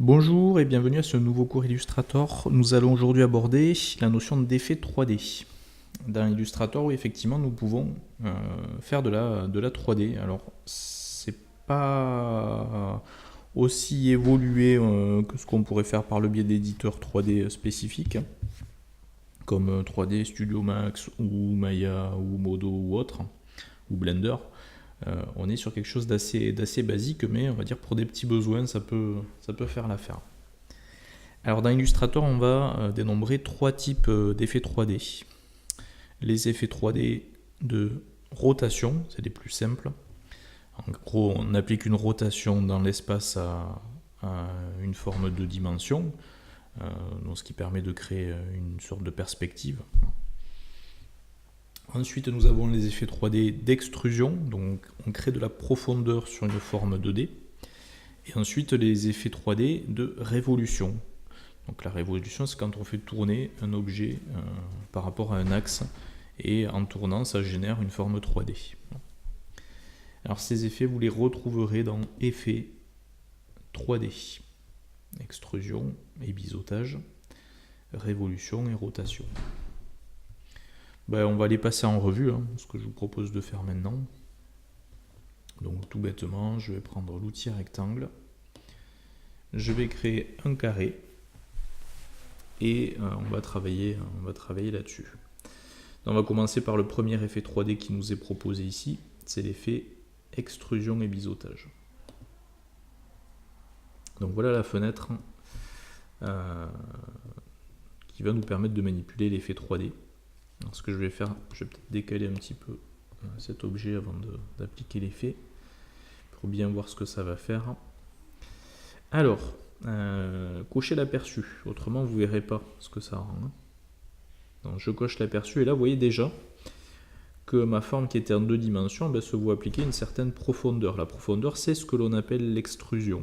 Bonjour et bienvenue à ce nouveau cours Illustrator. Nous allons aujourd'hui aborder la notion d'effet 3D. Dans Illustrator, oui, effectivement, nous pouvons faire de la 3D. Alors, c'est pas aussi évolué que ce qu'on pourrait faire par le biais d'éditeurs 3D spécifiques, comme 3D Studio Max ou Maya ou Modo ou autre, ou Blender. On est sur quelque chose d'assez basique, mais on va dire pour des petits besoins, ça peut faire l'affaire. Alors dans Illustrator, on va dénombrer trois types d'effets 3D. Les effets 3D de rotation, c'est les plus simples. En gros, on applique une rotation dans l'espace à une forme de dimension, donc ce qui permet de créer une sorte de perspective. Ensuite, nous avons les effets 3D d'extrusion, donc on crée de la profondeur sur une forme 2D. Et ensuite, les effets 3D de révolution. Donc la révolution, c'est quand on fait tourner un objet par rapport à un axe, et en tournant, ça génère une forme 3D. Alors ces effets, vous les retrouverez dans effets 3D. Extrusion et biseautage, révolution et rotation. On va les passer en revue, ce que je vous propose de faire maintenant. Donc tout bêtement, je vais prendre l'outil rectangle, je vais créer un carré et on va travailler là-dessus. On va commencer par le premier effet 3D qui nous est proposé ici, c'est l'effet extrusion et biseautage. Donc voilà la fenêtre qui va nous permettre de manipuler l'effet 3D. Alors, ce que je vais faire, je vais peut-être décaler un petit peu cet objet avant d'appliquer l'effet pour bien voir ce que ça va faire. Alors, cochez l'aperçu, autrement vous ne verrez pas ce que ça rend. Donc je coche l'aperçu et là vous voyez déjà que ma forme qui était en deux dimensions se voit appliquer une certaine profondeur. La profondeur, c'est ce que l'on appelle l'extrusion.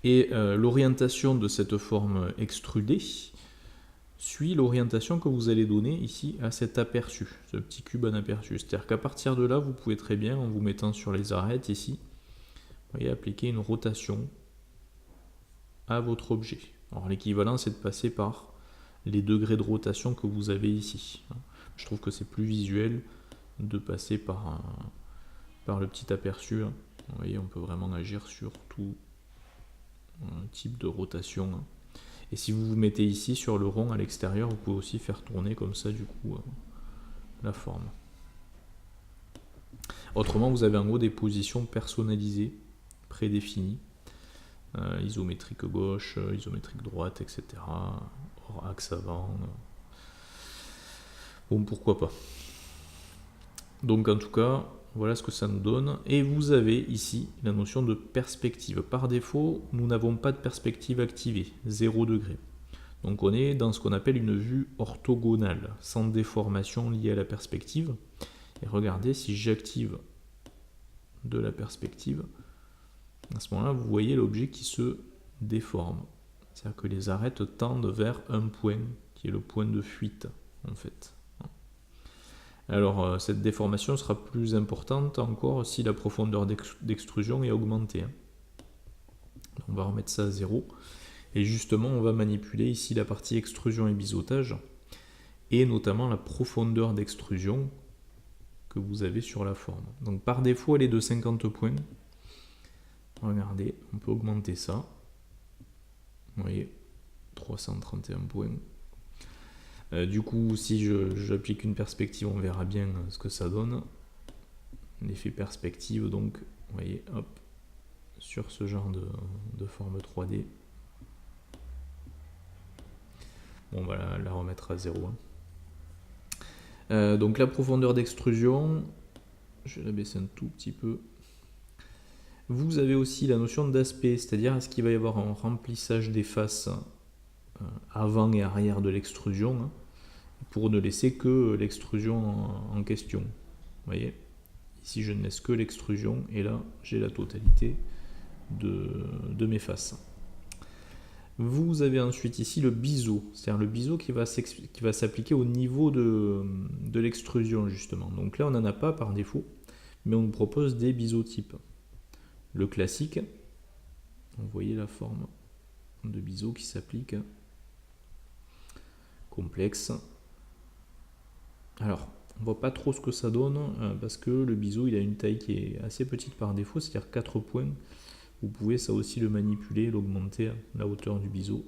Et l'orientation de cette forme extrudée suit l'orientation que vous allez donner ici à cet aperçu, ce petit cube en aperçu. C'est-à-dire qu'à partir de là, vous pouvez très bien, en vous mettant sur les arêtes ici, vous voyez, appliquer une rotation à votre objet. Alors l'équivalent, c'est de passer par les degrés de rotation que vous avez ici. Je trouve que c'est plus visuel de passer par le petit aperçu. Vous voyez, on peut vraiment agir sur tout type de rotation. Et si vous vous mettez ici sur le rond à l'extérieur, vous pouvez aussi faire tourner comme ça du coup la forme. Autrement, vous avez en gros des positions personnalisées, prédéfinies, isométrique gauche, isométrique droite, etc. Hors axe avant. Bon, pourquoi pas. Donc en tout cas, voilà ce que ça nous donne. Et vous avez ici la notion de perspective. Par défaut, nous n'avons pas de perspective activée, 0 degré. Donc on est dans ce qu'on appelle une vue orthogonale, sans déformation liée à la perspective. Et regardez, si j'active de la perspective, à ce moment-là, vous voyez l'objet qui se déforme. C'est-à-dire que les arêtes tendent vers un point, qui est le point de fuite, en fait. Alors, cette déformation sera plus importante encore si la profondeur d'extrusion est augmentée. On va remettre ça à 0. Et justement, on va manipuler ici la partie extrusion et biseautage, et notamment la profondeur d'extrusion que vous avez sur la forme. Donc par défaut, elle est de 50 points. Regardez, on peut augmenter ça. Vous voyez, 331 points. Du coup, si j'applique une perspective, on verra bien ce que ça donne. L'effet perspective, donc, vous voyez, hop, sur ce genre de forme 3D. Bon, on va la remettre à 0. Donc la profondeur d'extrusion, je vais la baisser un tout petit peu. Vous avez aussi la notion d'aspect, c'est-à-dire est-ce qu'il va y avoir un remplissage des faces avant et arrière de l'extrusion, pour ne laisser que l'extrusion en question. Vous voyez, ici je ne laisse que l'extrusion et là j'ai la totalité de mes faces. Vous avez ensuite ici le biseau, c'est-à-dire le biseau qui va s'appliquer au niveau de l'extrusion justement. Donc là on n'en a pas par défaut, mais on nous propose des biseautypes. Le classique, Vous voyez la forme de biseau qui s'applique. Complexe. Alors, on voit pas trop ce que ça donne parce que le biseau il a une taille qui est assez petite par défaut, c'est-à-dire 4 points. Vous pouvez ça aussi le manipuler, l'augmenter, la hauteur du biseau.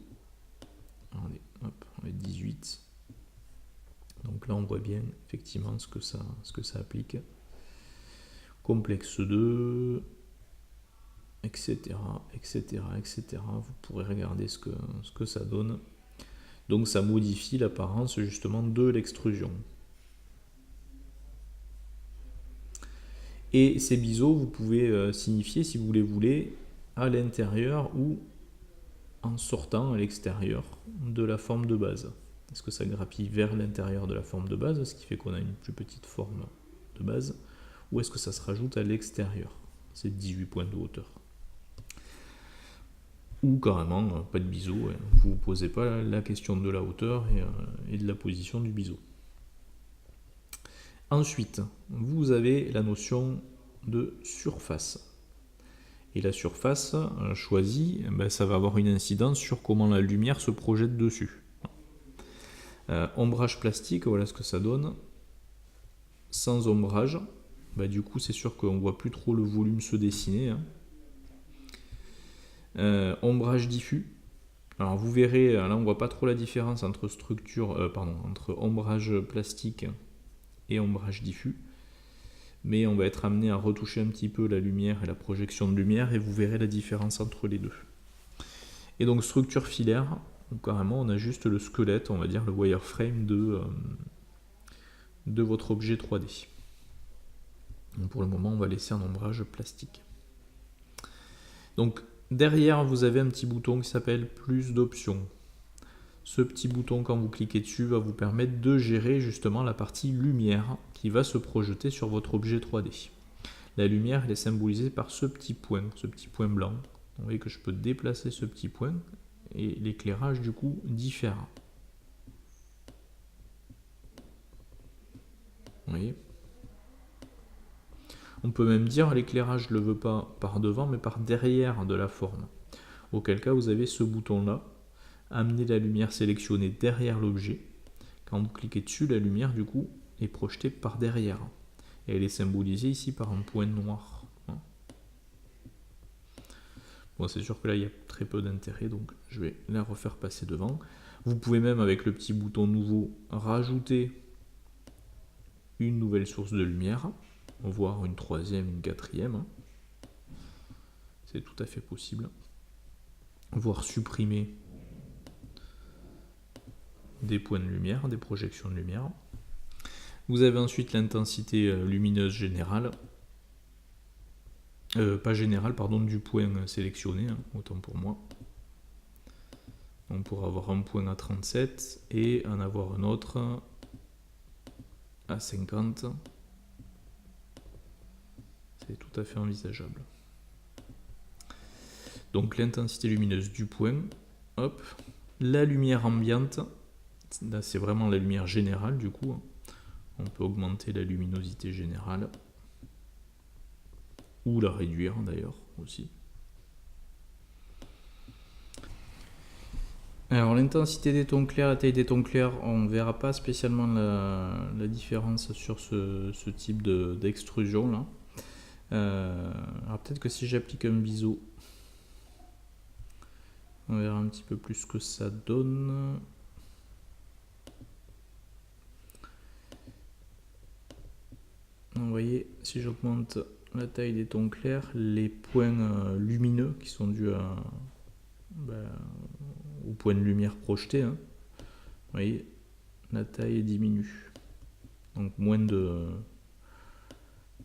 Regardez, hop, on va 18. Donc là on voit bien effectivement ce que ça applique. Complexe 2, etc., etc., etc. Vous pourrez regarder ce que ça donne. Donc ça modifie l'apparence justement de l'extrusion. Et ces biseaux, vous pouvez signifier, si vous les voulez, à l'intérieur ou en sortant à l'extérieur de la forme de base. Est-ce que ça grappille vers l'intérieur de la forme de base, ce qui fait qu'on a une plus petite forme de base, ou est-ce que ça se rajoute à l'extérieur, c'est 18 points de hauteur. Ou carrément, pas de biseau, vous ne vous posez pas la question de la hauteur et de la position du biseau. Ensuite, vous avez la notion de surface. Et la surface choisie, ça va avoir une incidence sur comment la lumière se projette dessus. Ombrage plastique, voilà ce que ça donne. Sans ombrage, du coup c'est sûr qu'on ne voit plus trop le volume se dessiner. Ombrage diffus. Alors vous verrez, là on ne voit pas trop la différence entre entre ombrage plastique et ombrage diffus. Mais on va être amené à retoucher un petit peu la lumière et la projection de lumière et vous verrez la différence entre les deux. Et donc structure filaire, donc carrément on a juste le squelette, on va dire le wireframe de votre objet 3D. Donc pour le moment on va laisser un ombrage plastique. Donc derrière vous avez un petit bouton qui s'appelle plus d'options. Ce petit bouton, quand vous cliquez dessus, va vous permettre de gérer justement la partie lumière qui va se projeter sur votre objet 3D. La lumière elle est symbolisée par ce petit point blanc. Vous voyez que je peux déplacer ce petit point et l'éclairage du coup diffère. Vous voyez ? On peut même dire l'éclairage je ne le veux pas par devant mais par derrière de la forme. Auquel cas vous avez ce bouton là. Amener la lumière sélectionnée derrière l'objet. Quand vous cliquez dessus, la lumière du coup est projetée par derrière. Et elle est symbolisée ici par un point noir. Bon, c'est sûr que là il y a très peu d'intérêt, donc je vais la refaire passer devant. Vous pouvez même avec le petit bouton nouveau rajouter une nouvelle source de lumière, voire une troisième, une quatrième. C'est tout à fait possible. Voire supprimer des points de lumière, des projections de lumière. Vous avez ensuite l'intensité lumineuse générale, pas générale, pardon, du point sélectionné, autant pour moi. On pourra avoir un point à 37 et en avoir un autre à 50. C'est tout à fait envisageable. Donc l'intensité lumineuse du point, hop, la lumière ambiante. Là, c'est vraiment la lumière générale du coup. On peut augmenter la luminosité générale. Ou la réduire d'ailleurs aussi. Alors l'intensité des tons clairs, la taille des tons clairs, on ne verra pas spécialement la différence sur ce type d'extrusion là. Alors peut-être que si j'applique un biseau, on verra un petit peu plus ce que ça donne. Vous voyez, si j'augmente la taille des tons clairs, les points lumineux qui sont dus au point de lumière projeté, vous voyez, la taille diminue. Donc moins de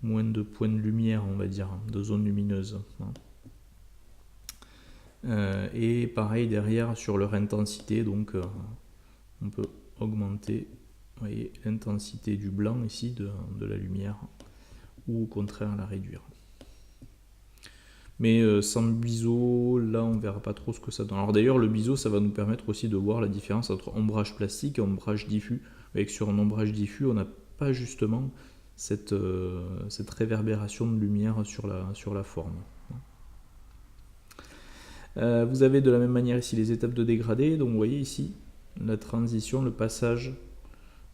points de lumière, on va dire, de zones lumineuses. Et pareil derrière sur leur intensité, donc on peut augmenter, vous voyez, l'intensité du blanc ici de la lumière, ou au contraire la réduire. Mais sans biseau, là on verra pas trop ce que ça donne. Alors d'ailleurs le biseau ça va nous permettre aussi de voir la différence entre ombrage plastique et ombrage diffus. Vous voyez que sur un ombrage diffus on n'a pas justement cette réverbération de lumière sur la forme. Vous avez de la même manière ici les étapes de dégradé. Donc vous voyez ici la transition, le passage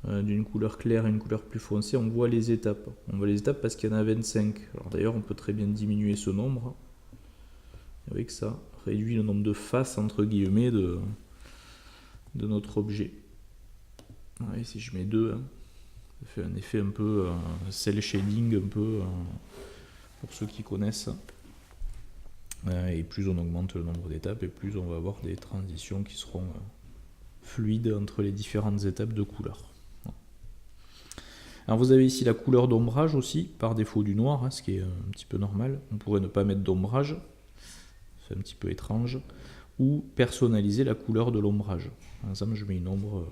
d'une couleur claire à une couleur plus foncée. On voit les étapes. On voit les étapes parce qu'il y en a 25. Alors d'ailleurs, on peut très bien diminuer ce nombre. Vous voyez que ça réduit le nombre de faces entre guillemets de notre objet. Ouais, si je mets 2, ça fait un effet un peu cel shading, un peu pour ceux qui connaissent. Et plus on augmente le nombre d'étapes, et plus on va avoir des transitions qui seront fluides entre les différentes étapes de couleur. Alors vous avez ici la couleur d'ombrage aussi, par défaut du noir, ce qui est un petit peu normal. On pourrait ne pas mettre d'ombrage, c'est un petit peu étrange. Ou personnaliser la couleur de l'ombrage. Par exemple, je mets une ombre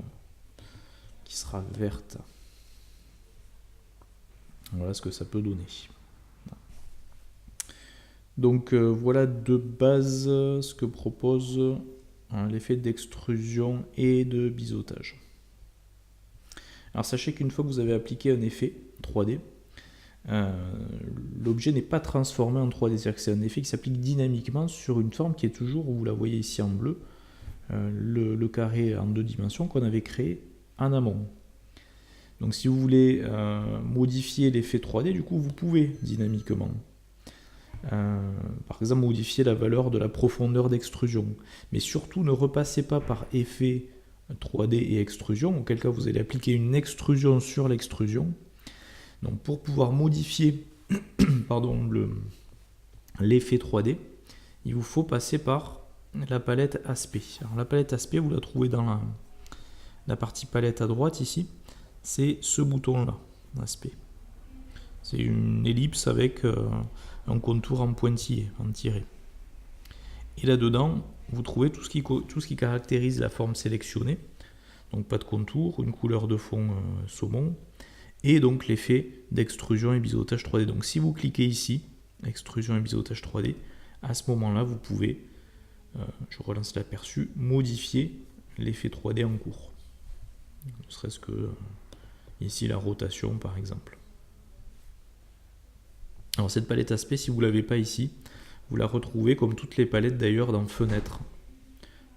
qui sera verte. Voilà ce que ça peut donner. Donc voilà de base ce que propose l'effet d'extrusion et de biseautage. Alors sachez qu'une fois que vous avez appliqué un effet 3D, l'objet n'est pas transformé en 3D, c'est-à-dire que c'est un effet qui s'applique dynamiquement sur une forme qui est toujours, vous la voyez ici en bleu, le carré en 2 dimensions qu'on avait créé en amont. Donc si vous voulez modifier l'effet 3D, du coup vous pouvez dynamiquement. Par exemple modifier la valeur de la profondeur d'extrusion. Mais surtout ne repassez pas par effet 3D et extrusion, auquel cas vous allez appliquer une extrusion sur l'extrusion. Donc pour pouvoir modifier pardon, l'effet 3D, il vous faut passer par la palette aspect. Alors la palette aspect, vous la trouvez dans la partie palette à droite ici. C'est ce bouton-là, aspect. C'est une ellipse avec un contour en pointillé, en tiré. Et là-dedans, vous trouvez tout ce qui caractérise la forme sélectionnée. Donc pas de contour, une couleur de fond saumon, et donc l'effet d'extrusion et biseautage 3D. Donc si vous cliquez ici, extrusion et biseautage 3D, à ce moment-là, vous pouvez, je relance l'aperçu, modifier l'effet 3D en cours. Ne serait-ce que ici la rotation par exemple. Alors cette palette aspect, si vous ne l'avez pas ici, vous la retrouvez comme toutes les palettes d'ailleurs dans fenêtre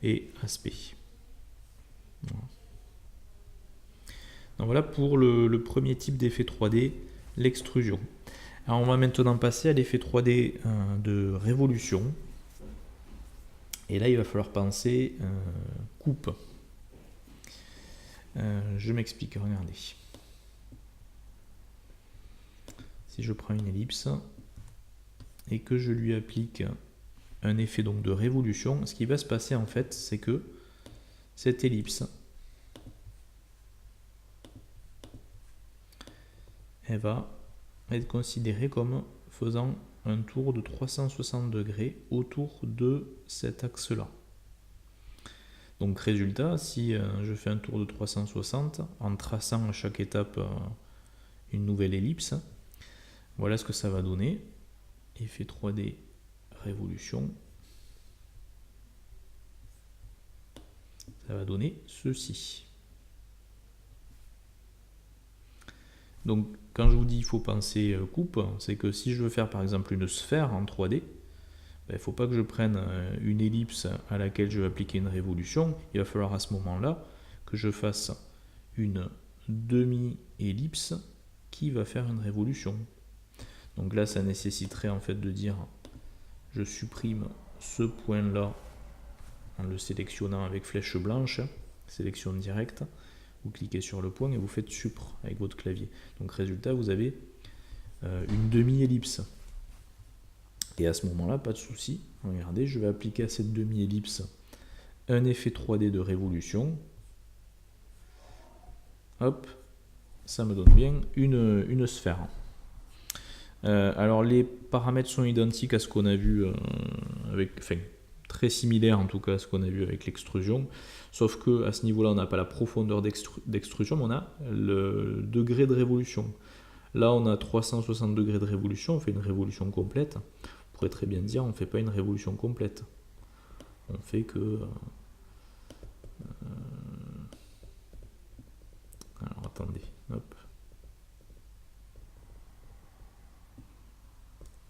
et aspect. Voilà. Donc voilà pour le premier type d'effet 3D, l'extrusion. Alors on va maintenant passer à l'effet 3D de révolution. Et là il va falloir penser coupe. Je m'explique, regardez. Si je prends une ellipse et que je lui applique un effet donc de révolution, ce qui va se passer en fait, c'est que cette ellipse, elle va être considérée comme faisant un tour de 360 degrés autour de cet axe-là. Donc résultat, si je fais un tour de 360 en traçant à chaque étape une nouvelle ellipse, voilà ce que ça va donner. Effet 3D révolution. Ça va donner ceci. Donc quand je vous dis il faut penser coupe, c'est que si je veux faire par exemple une sphère en 3D, il ne faut pas que je prenne une ellipse à laquelle je vais appliquer une révolution. Il va falloir à ce moment-là que je fasse une demi-ellipse qui va faire une révolution. Donc là, ça nécessiterait en fait de dire je supprime ce point-là en le sélectionnant avec flèche blanche, sélection directe. Vous cliquez sur le point et vous faites supr avec votre clavier. Donc résultat, vous avez une demi-ellipse. Et à ce moment-là, pas de souci. Regardez, je vais appliquer à cette demi-ellipse un effet 3D de révolution. Hop, ça me donne bien une sphère. Alors les paramètres sont identiques à ce qu'on a vu très similaires en tout cas à ce qu'on a vu avec l'extrusion, sauf que à ce niveau-là, on n'a pas la profondeur d'extrusion, mais on a le degré de révolution. Là, on a 360 degrés de révolution, on fait une révolution complète. On pourrait très bien dire, on ne fait pas une révolution complète. On fait que... alors, attendez. Hop.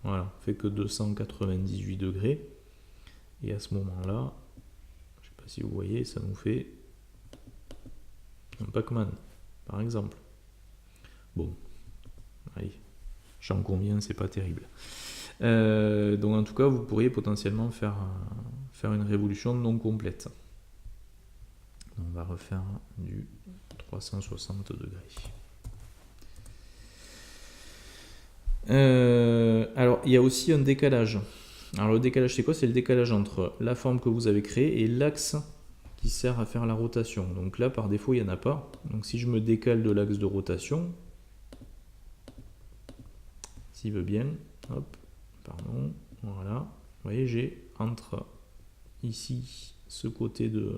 Voilà, on fait que 298 degrés. Et à ce moment-là, je ne sais pas si vous voyez, ça nous fait un Pac-Man, par exemple. Bon, allez, j'en conviens, c'est pas terrible. Donc en tout cas, vous pourriez potentiellement faire une révolution non complète. On va refaire du 360 degrés. Alors, il y a aussi un décalage. Alors, le décalage, c'est quoi? C'est le décalage entre la forme que vous avez créée et l'axe qui sert à faire la rotation. Donc là, par défaut, il n'y en a pas. Donc si je me décale de l'axe de rotation, s'il veut bien, hop, pardon, voilà. Vous voyez, j'ai entre ici, ce côté de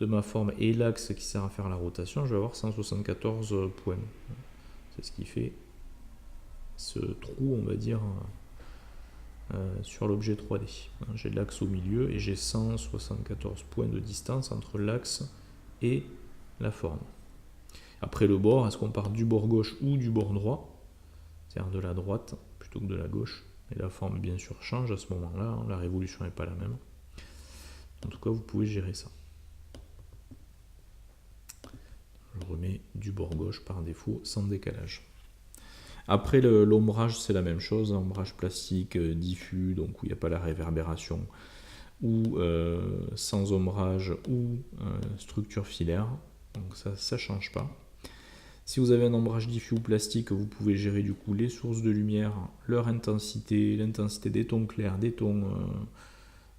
ma forme et l'axe qui sert à faire la rotation, je vais avoir 174 points. C'est ce qui fait ce trou, on va dire, sur l'objet 3D. J'ai l'axe au milieu et j'ai 174 points de distance entre l'axe et la forme. Après le bord, est-ce qu'on part du bord gauche ou du bord droit? C'est-à-dire de la droite plutôt que de la gauche. Et la forme, bien sûr, change à ce moment-là. La révolution n'est pas la même. En tout cas, vous pouvez gérer ça. Je remets du bord gauche par défaut, sans décalage. Après, l'ombrage, c'est la même chose. Ombrage plastique, diffus, donc où il n'y a pas la réverbération, ou sans ombrage, ou structure filaire. Donc ça ne change pas. Si vous avez un ombrage diffus ou plastique, vous pouvez gérer du coup les sources de lumière, leur intensité, l'intensité des tons clairs, des tons,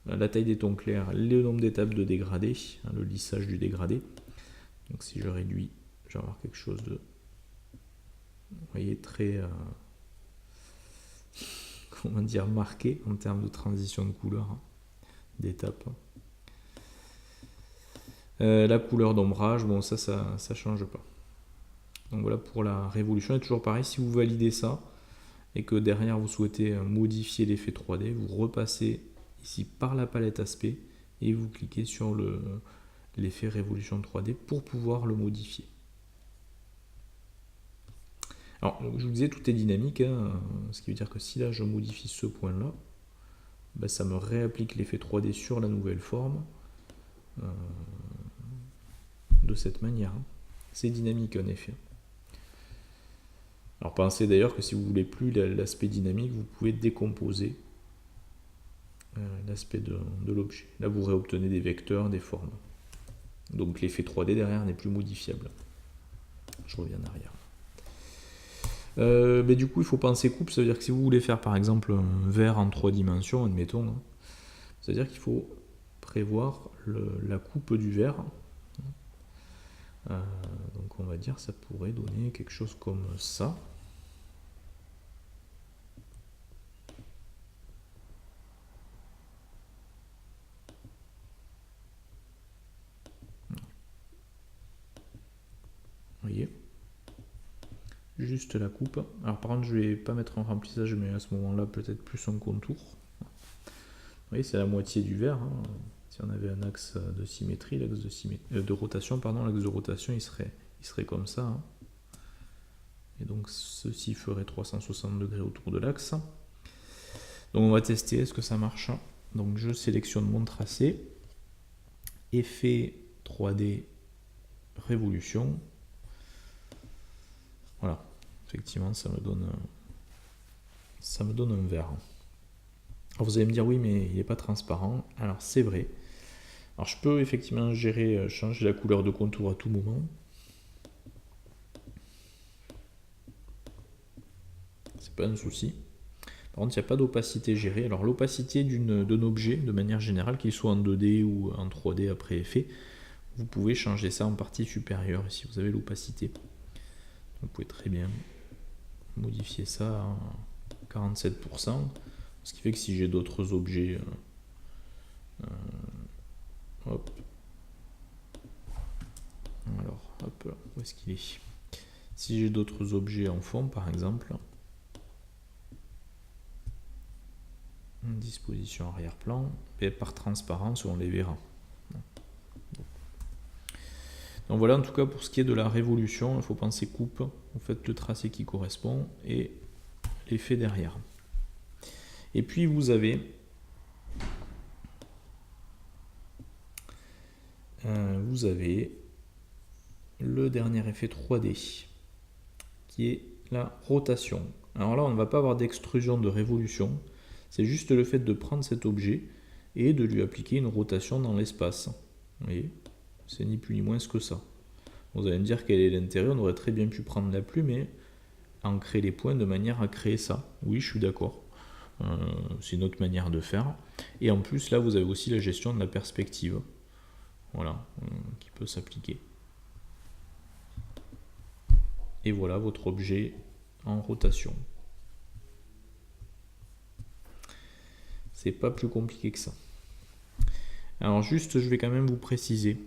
la taille des tons clairs, le nombre d'étapes de dégradé, le lissage du dégradé. Donc si je réduis, je vais avoir quelque chose de, vous voyez, très, comment dire, marqué en termes de transition de couleur, d'étape. La couleur d'ombrage, bon ça change pas. Donc voilà pour la révolution. Et toujours pareil, si vous validez ça et que derrière vous souhaitez modifier l'effet 3D, vous repassez ici par la palette aspect et vous cliquez sur l'effet révolution 3D pour pouvoir le modifier. Alors je vous disais, tout est dynamique, hein, ce qui veut dire que si là je modifie ce point là, ben, ça me réapplique l'effet 3D sur la nouvelle forme de cette manière. C'est dynamique en effet. Alors pensez d'ailleurs que si vous ne voulez plus l'aspect dynamique, vous pouvez décomposer l'aspect de l'objet. Là vous réobtenez des vecteurs, des formes. Donc l'effet 3D derrière n'est plus modifiable. Je reviens en arrière. Mais du coup il faut penser coupe, ça veut dire que si vous voulez faire par exemple un verre en 3 dimensions, admettons, hein, ça veut dire qu'il faut prévoir la coupe du verre. Donc on va dire ça pourrait donner quelque chose comme ça. Vous voyez, juste la coupe. Alors par contre je vais pas mettre un remplissage, mais à ce moment là peut-être plus un contour. Vous voyez, c'est la moitié du verre, hein. Si on avait un axe de symétrie, l'axe de rotation, pardon, l'axe de rotation il serait comme ça, hein. Et donc ceci ferait 360 degrés autour de l'axe. Donc on va tester, est-ce que ça marche? Donc je sélectionne mon tracé, effet 3D révolution. Voilà, effectivement ça me donne un vert. Alors vous allez me dire oui mais il n'est pas transparent. Alors c'est vrai. Alors je peux effectivement changer la couleur de contour à tout moment. C'est pas un souci. Par contre il n'y a pas d'opacité gérée. Alors l'opacité d'un objet de manière générale, qu'il soit en 2D ou en 3D après effet, vous pouvez changer ça en partie supérieure ici vous avez l'opacité. Vous pouvez très bien modifier ça à 47%, ce qui fait que si j'ai d'autres objets, hop, alors hop là, où est-ce qu'il est? Si j'ai d'autres objets en fond par exemple, disposition arrière-plan, et par transparence on les verra. Donc voilà en tout cas pour ce qui est de la révolution, il faut penser coupe, vous faites le tracé qui correspond et l'effet derrière. Et puis vous avez vous avez le dernier effet 3D qui est la rotation. Alors là, on ne va pas avoir d'extrusion, de révolution. C'est juste le fait de prendre cet objet et de lui appliquer une rotation dans l'espace. Vous voyez, c'est ni plus ni moins que ça. Vous allez me dire quel est l'intérêt, on aurait très bien pu prendre la plume et ancrer les points de manière à créer ça. Oui, je suis d'accord. C'est une autre manière de faire. Et en plus, là, vous avez aussi la gestion de la perspective. Voilà, qui peut s'appliquer. Et voilà votre objet en rotation. C'est pas plus compliqué que ça. Alors juste, je vais quand même vous préciser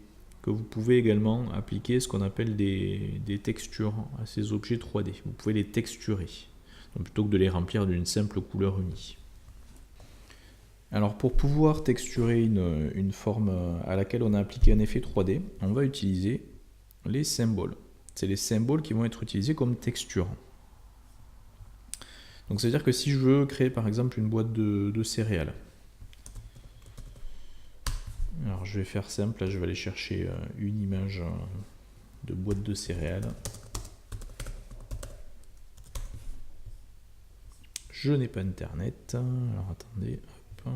que vous pouvez également appliquer ce qu'on appelle des textures à ces objets 3D. Vous pouvez les texturer, donc plutôt que de les remplir d'une simple couleur unie. Alors pour pouvoir texturer une forme à laquelle on a appliqué un effet 3D, on va utiliser les symboles. C'est les symboles qui vont être utilisés comme texture. Donc c'est à dire que si je veux créer par exemple une boîte de céréales, alors je vais faire simple, là je vais aller chercher une image de boîte de céréales. Je n'ai pas internet, alors attendez, hop.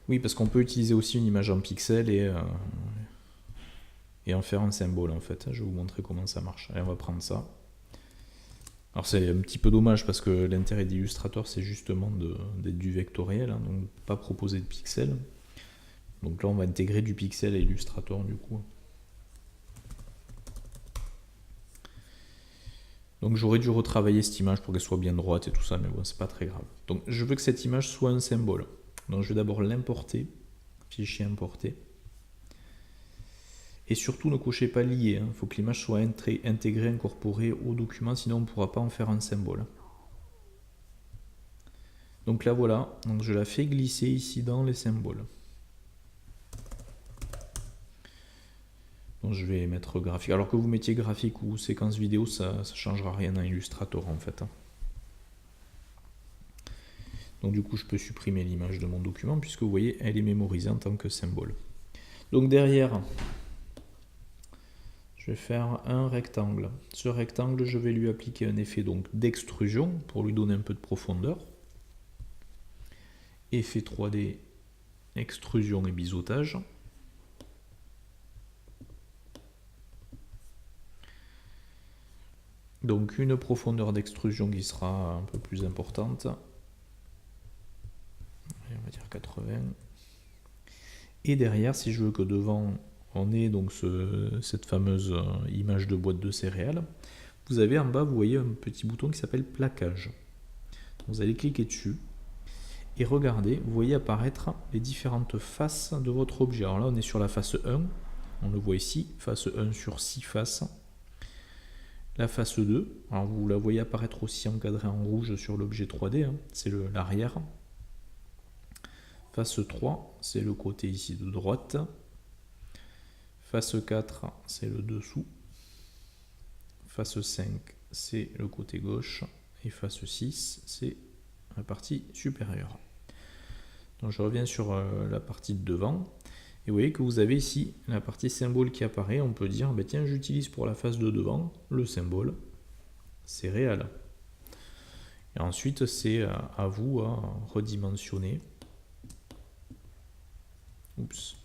Oui, parce qu'on peut utiliser aussi une image en pixels et en faire un symbole en fait. Je vais vous montrer comment ça marche. Allez, on va prendre ça. Alors c'est un petit peu dommage parce que l'intérêt d'Illustrator c'est justement d'être du vectoriel, hein, donc pas proposer de pixels. Donc là on va intégrer du pixel à Illustrator du coup. Donc j'aurais dû retravailler cette image pour qu'elle soit bien droite et tout ça, mais bon c'est pas très grave. Donc je veux que cette image soit un symbole. Donc je vais d'abord l'importer, fichier importé. Et surtout ne cochez pas lié, il faut que l'image soit intégrée, incorporée au document, sinon on ne pourra pas en faire un symbole. Donc là voilà, donc je la fais glisser ici dans les symboles. Donc je vais mettre graphique. Alors que vous mettiez graphique ou séquence vidéo, ça ne changera rien dans Illustrator en fait. Donc du coup je peux supprimer l'image de mon document puisque vous voyez elle est mémorisée en tant que symbole. Donc derrière, je vais faire un rectangle. Ce rectangle, je vais lui appliquer un effet d'extrusion pour lui donner un peu de profondeur. Effet 3D, extrusion et biseautage. Donc une profondeur d'extrusion qui sera un peu plus importante. On va dire 80. Et derrière, si je veux que devant on ait donc cette fameuse image de boîte de céréales, vous avez en bas, vous voyez un petit bouton qui s'appelle plaquage. Vous allez cliquer dessus et regardez, vous voyez apparaître les différentes faces de votre objet. Alors là, on est sur la face 1, on le voit ici, face 1 sur 6 faces. La face 2, alors vous la voyez apparaître aussi encadrée en rouge sur l'objet 3D, hein, c'est l'arrière. Face 3, c'est le côté ici de droite. Face 4, c'est le dessous. Face 5, c'est le côté gauche. Et face 6, c'est la partie supérieure. Donc je reviens sur la partie de devant. Et vous voyez que vous avez ici la partie symbole qui apparaît. On peut dire, bah tiens, j'utilise pour la face de devant le symbole céréales. Et ensuite, c'est à vous à redimensionner. Oups.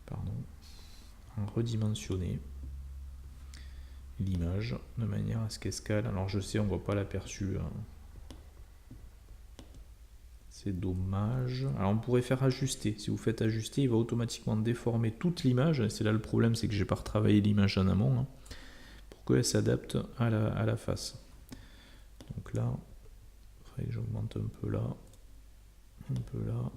Pardon. À redimensionner l'image de manière à ce qu'escale. Alors je sais, on ne voit pas l'aperçu. Hein. C'est dommage. Alors on pourrait faire ajuster. Si vous faites ajuster, il va automatiquement déformer toute l'image. C'est là le problème, c'est que j'ai pas retravaillé l'image en amont hein, pour qu'elle s'adapte à la face. Donc là, j'augmente un peu là, un peu là.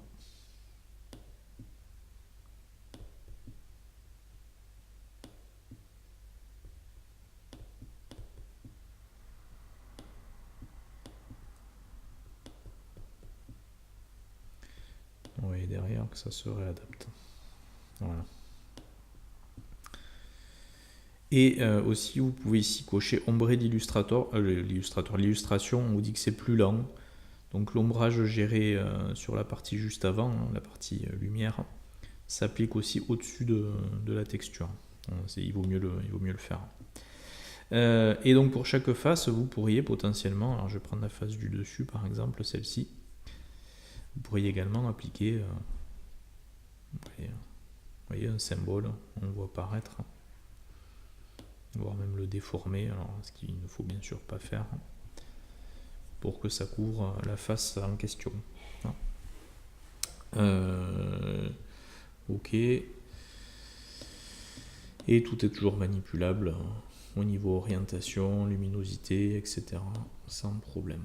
Oui, derrière que ça se réadapte. Voilà. Et aussi, vous pouvez ici cocher ombré d'Illustrator. L'illustration, on vous dit que c'est plus lent. Donc l'ombrage géré sur la partie juste avant, hein, la partie lumière, s'applique aussi au-dessus de la texture. Il vaut mieux le faire. Et donc pour chaque face, vous pourriez potentiellement, alors je vais prendre la face du dessus par exemple, celle-ci, vous pourriez également appliquer vous voyez, un symbole, on le voit apparaître, voire même le déformer, alors ce qu'il ne faut bien sûr pas faire, pour que ça couvre la face en question. Ok. Et tout est toujours manipulable au niveau orientation, luminosité, etc. sans problème.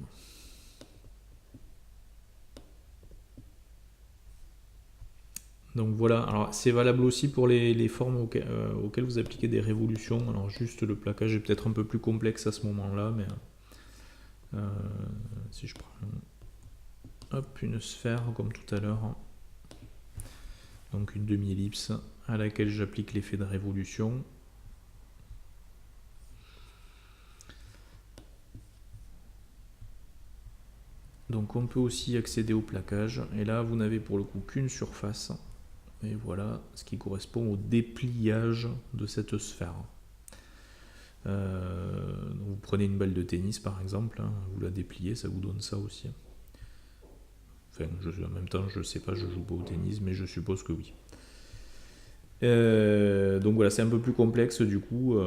Donc voilà, alors c'est valable aussi pour les formes auxquelles vous appliquez des révolutions. Alors juste le plaquage est peut-être un peu plus complexe à ce moment-là, mais si je prends une sphère comme tout à l'heure, donc une demi-ellipse à laquelle j'applique l'effet de révolution. Donc on peut aussi accéder au plaquage, et là vous n'avez pour le coup qu'une surface. Et voilà ce qui correspond au dépliage de cette sphère. Vous prenez une balle de tennis par exemple, hein, vous la dépliez, ça vous donne ça aussi. Enfin, en même temps, je sais pas, je joue pas au tennis, mais je suppose que oui. Donc voilà, c'est un peu plus complexe du coup,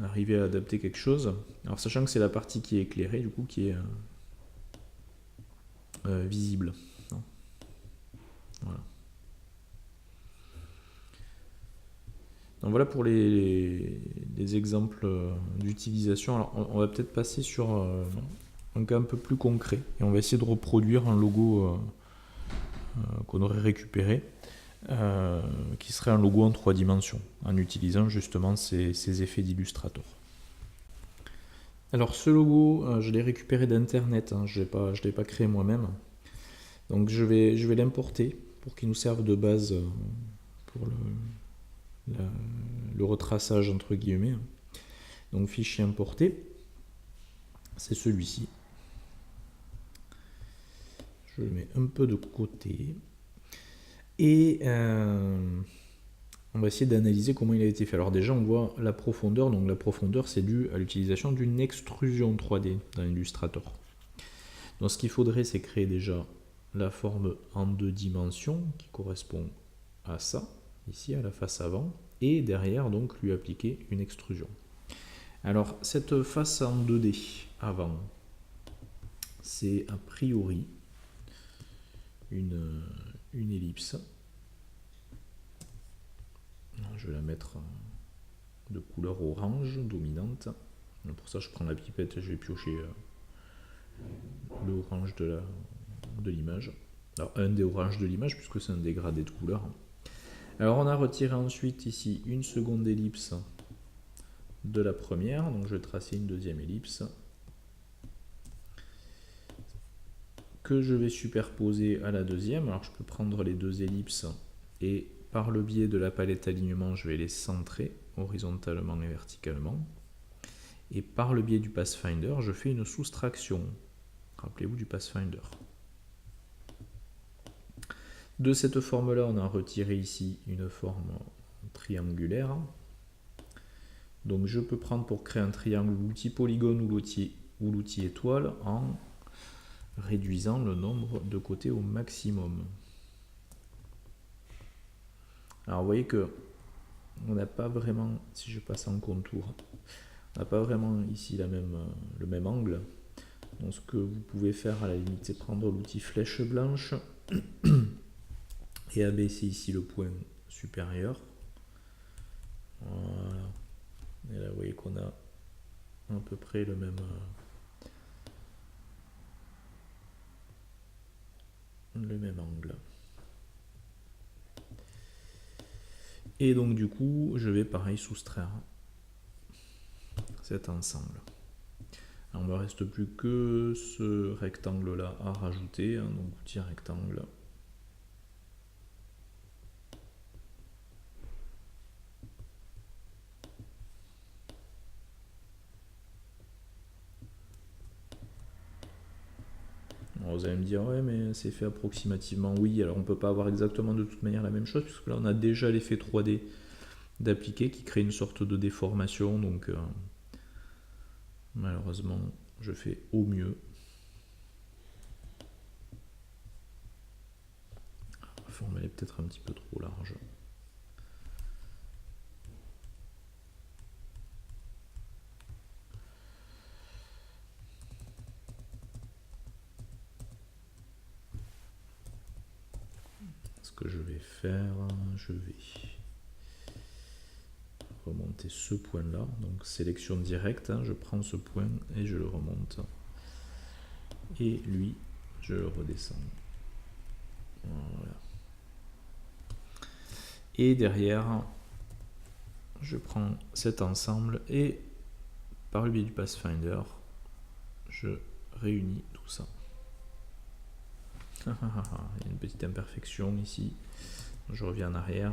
arriver à adapter quelque chose. Alors sachant que c'est la partie qui est éclairée, du coup, qui est visible. Non. Voilà. Donc voilà pour les exemples d'utilisation. Alors on va peut-être passer sur un cas un peu plus concret et on va essayer de reproduire un logo qu'on aurait récupéré, qui serait un logo en 3 dimensions en utilisant justement ces effets d'Illustrator. Alors ce logo, je l'ai récupéré d'internet, hein, je ne l'ai pas créé moi-même. Donc je vais l'importer pour qu'il nous serve de base pour le retraçage entre guillemets. Donc fichier importé, c'est celui-ci. Je le mets un peu de côté. Et on va essayer d'analyser comment il a été fait. Alors déjà on voit la profondeur, donc la profondeur c'est dû à l'utilisation d'une extrusion 3D dans Illustrator. Donc ce qu'il faudrait c'est créer déjà la forme en 2 dimensions qui correspond à ça, ici à la face avant, et derrière donc lui appliquer une extrusion. Alors cette face en 2D avant, c'est a priori une ellipse. Je vais la mettre de couleur orange dominante. Pour ça je prends la pipette et je vais piocher le orange de l'image. Alors un des oranges de l'image puisque c'est un dégradé de couleur. Alors on a retiré ensuite ici une seconde ellipse de la première, donc je vais tracer une deuxième ellipse que je vais superposer à la deuxième. Alors je peux prendre les 2 ellipses et par le biais de la palette alignement je vais les centrer horizontalement et verticalement, et par le biais du Pathfinder je fais une soustraction. Rappelez-vous du Pathfinder. De cette forme là on a retiré ici une forme triangulaire. Donc je peux prendre pour créer un triangle l'outil polygone ou l'outil étoile en réduisant le nombre de côtés au maximum. Alors vous voyez que on n'a pas vraiment, si je passe en contour, on n'a pas vraiment ici le même angle. Donc ce que vous pouvez faire à la limite c'est prendre l'outil flèche blanche et abaisser ici le point supérieur. Voilà. Et là vous voyez qu'on a à peu près le même angle. Et donc du coup je vais pareil soustraire cet ensemble. Alors, il ne me reste plus que ce rectangle là à rajouter, hein, donc outil rectangle. vous allez me dire, ouais, mais c'est fait approximativement. Oui, alors on ne peut pas avoir exactement de toute manière la même chose, puisque là, on a déjà l'effet 3D d'appliquer qui crée une sorte de déformation. Donc, malheureusement, je fais au mieux. La forme, elle est peut-être un petit peu trop large. Ce que je vais faire, je vais remonter ce point là, donc sélection directe, je prends ce point et je le remonte, et lui je le redescends, voilà. Et derrière je prends cet ensemble et par le biais du Pathfinder je réunis tout ça. Il y a une petite imperfection ici, je reviens en arrière.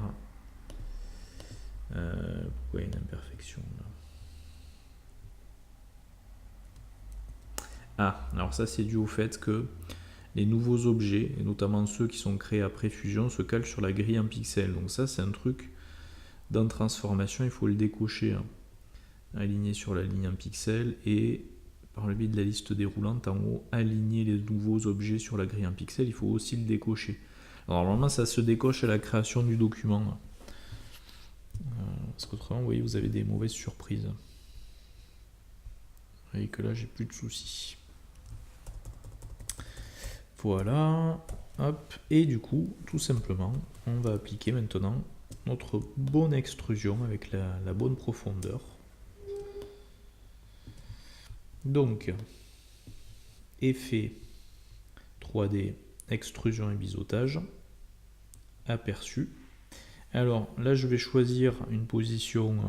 Pourquoi il y a une imperfection là? Ah, alors ça c'est dû au fait que les nouveaux objets, et notamment ceux qui sont créés après fusion, se calent sur la grille en pixels. Donc ça c'est un truc dans transformation, il faut le décocher, hein. Aligner sur la ligne en pixels et par le biais de la liste déroulante en haut, aligner les nouveaux objets sur la grille en pixels, il faut aussi le décocher. Alors normalement ça se décoche à la création du document. Parce qu'autrement, vous voyez, vous avez des mauvaises surprises. Vous voyez que là, j'ai plus de soucis. Voilà. Hop. Et du coup, tout simplement, on va appliquer maintenant notre bonne extrusion avec la bonne profondeur. Donc, effet 3D, extrusion et biseautage. Aperçu. Alors là, je vais choisir une position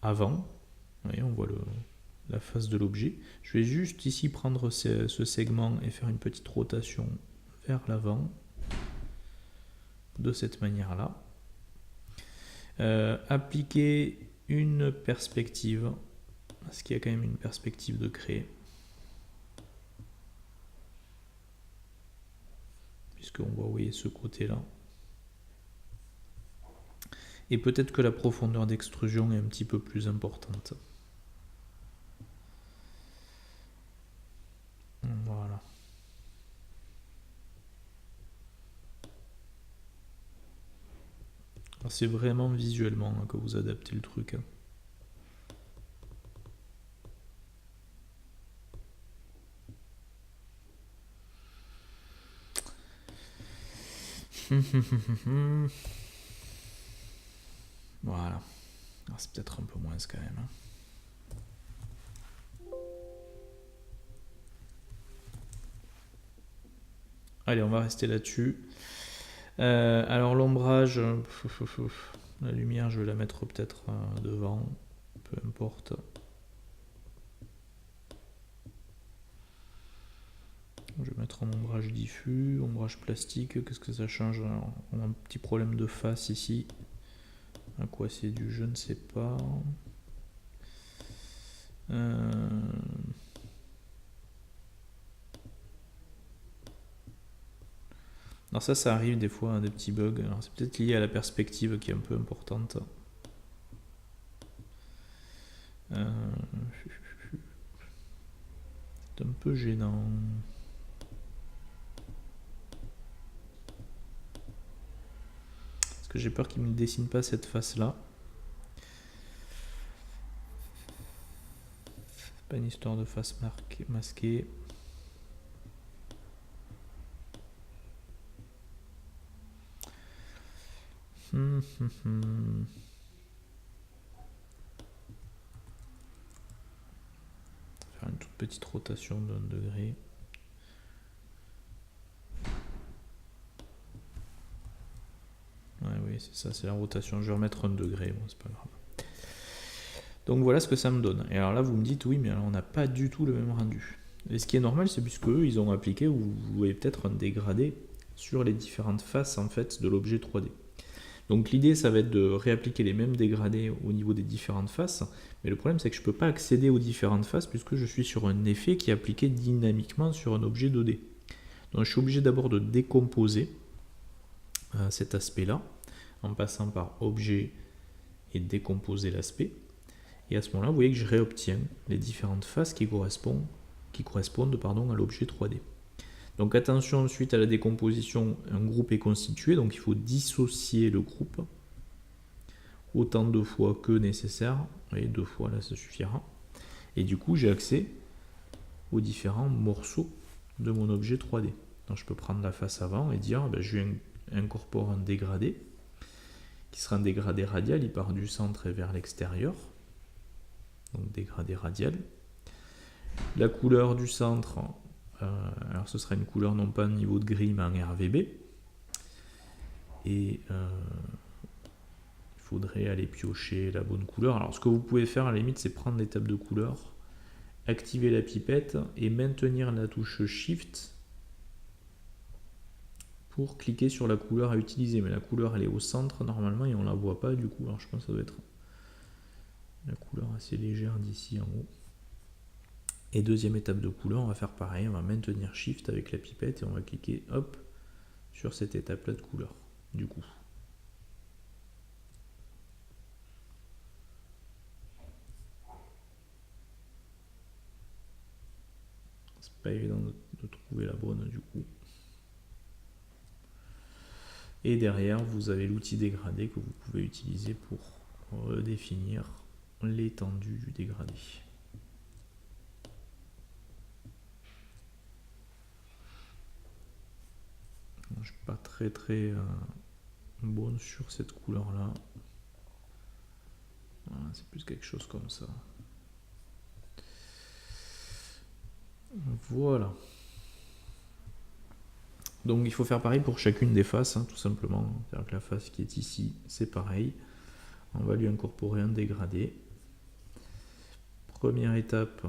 avant. Vous voyez, on voit la face de l'objet. Je vais juste ici prendre ce segment et faire une petite rotation vers l'avant. De cette manière-là. Appliquer une perspective. Parce qu'il y a quand même une perspective de créer. Puisqu'on va envoyer ce côté-là. Et peut-être que la profondeur d'extrusion est un petit peu plus importante. Voilà. C'est vraiment visuellement hein, que vous adaptez le truc. Hein. Voilà. C'est peut-être un peu moins quand même. Hein. Allez, on va rester là-dessus. Alors l'ombrage, la lumière, je vais la mettre peut-être devant, peu importe. Je vais mettre en ombrage diffus, ombrage plastique, qu'est-ce que ça change? Alors, on a un petit problème de face ici. À quoi c'est dû, je ne sais pas. Alors ça arrive des fois, hein, des petits bugs. Alors c'est peut-être lié à la perspective qui est un peu importante. C'est un peu gênant. Parce que j'ai peur qu'il ne me dessine pas cette face-là. Pas une histoire de face masquée. Faire une toute petite rotation d'un degré. Ouais, oui, c'est ça, c'est la rotation. Je vais remettre un degré, bon, c'est pas grave. Donc voilà ce que ça me donne. Et alors là, vous me dites, oui, mais alors on n'a pas du tout le même rendu. Et ce qui est normal, c'est puisque eux, ils ont appliqué, ou vous voyez peut-être un dégradé sur les différentes faces en fait de l'objet 3D. Donc l'idée, ça va être de réappliquer les mêmes dégradés au niveau des différentes faces, mais le problème c'est que je ne peux pas accéder aux différentes faces puisque je suis sur un effet qui est appliqué dynamiquement sur un objet 2D. Donc je suis obligé d'abord de décomposer cet aspect-là, en passant par objet et décomposer l'aspect. Et à ce moment-là, vous voyez que je réobtiens les différentes faces qui correspondent à l'objet 3D. Donc attention ensuite à la décomposition, un groupe est constitué, donc il faut dissocier le groupe autant de fois que nécessaire. Vous voyez, 2 fois là ça suffira. Et du coup j'ai accès aux différents morceaux de mon objet 3D. Donc je peux prendre la face avant et dire je lui incorpore un dégradé qui sera un dégradé radial, il part du centre et vers l'extérieur. Donc dégradé radial. La couleur du centre, alors ce sera une couleur non pas en niveau de gris mais en RVB. Et il faudrait aller piocher la bonne couleur. Alors ce que vous pouvez faire à la limite c'est prendre les tables de couleurs, activer la pipette et maintenir la touche Shift pour cliquer sur la couleur à utiliser. Mais la couleur elle est au centre normalement et on ne la voit pas du coup. Alors je pense que ça doit être la couleur assez légère d'ici en haut. Et deuxième étape de couleur, on va faire pareil, on va maintenir Shift avec la pipette et on va cliquer hop sur cette étape là de couleur du coup. C'est pas évident de trouver la bonne du coup. Et derrière, vous avez l'outil dégradé que vous pouvez utiliser pour redéfinir l'étendue du dégradé. Je ne suis pas très bonne sur cette couleur là. Voilà, c'est plus quelque chose comme ça. Voilà. Donc il faut faire pareil pour chacune des faces, tout simplement. C'est-à-dire que la face qui est ici, c'est pareil. On va lui incorporer un dégradé. Première étape,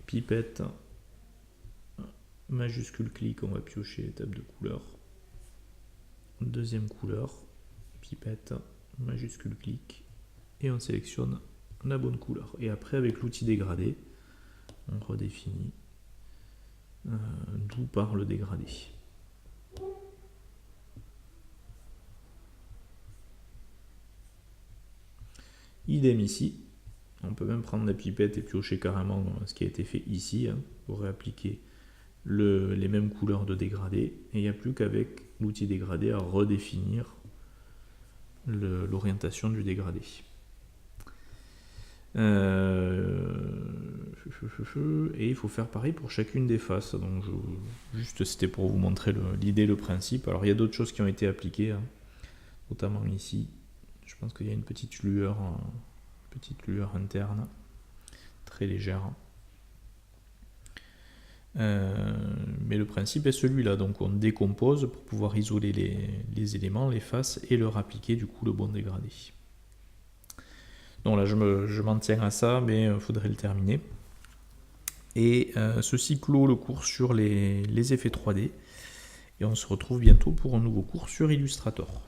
pipette, majuscule clic, on va piocher l'étape de couleur. Deuxième couleur, pipette, majuscule clic, et on sélectionne la bonne couleur. Et après, avec l'outil dégradé, on redéfinit d'où part le dégradé. Idem ici. On peut même prendre la pipette et piocher carrément ce qui a été fait ici pour réappliquer les mêmes couleurs de dégradé. Et il n'y a plus qu'avec l'outil dégradé à redéfinir l'orientation du dégradé. Et il faut faire pareil pour chacune des faces. Donc juste c'était pour vous montrer l'idée, le principe. Alors il y a d'autres choses qui ont été appliquées, notamment ici. Je pense qu'il y a une petite lueur interne, très légère. Mais le principe est celui-là. Donc on décompose pour pouvoir isoler les éléments, les faces, et leur appliquer du coup le bon dégradé. Donc là je m'en tiens à ça, mais il faudrait le terminer. Et ceci clôt le cours sur les effets 3D. Et on se retrouve bientôt pour un nouveau cours sur Illustrator.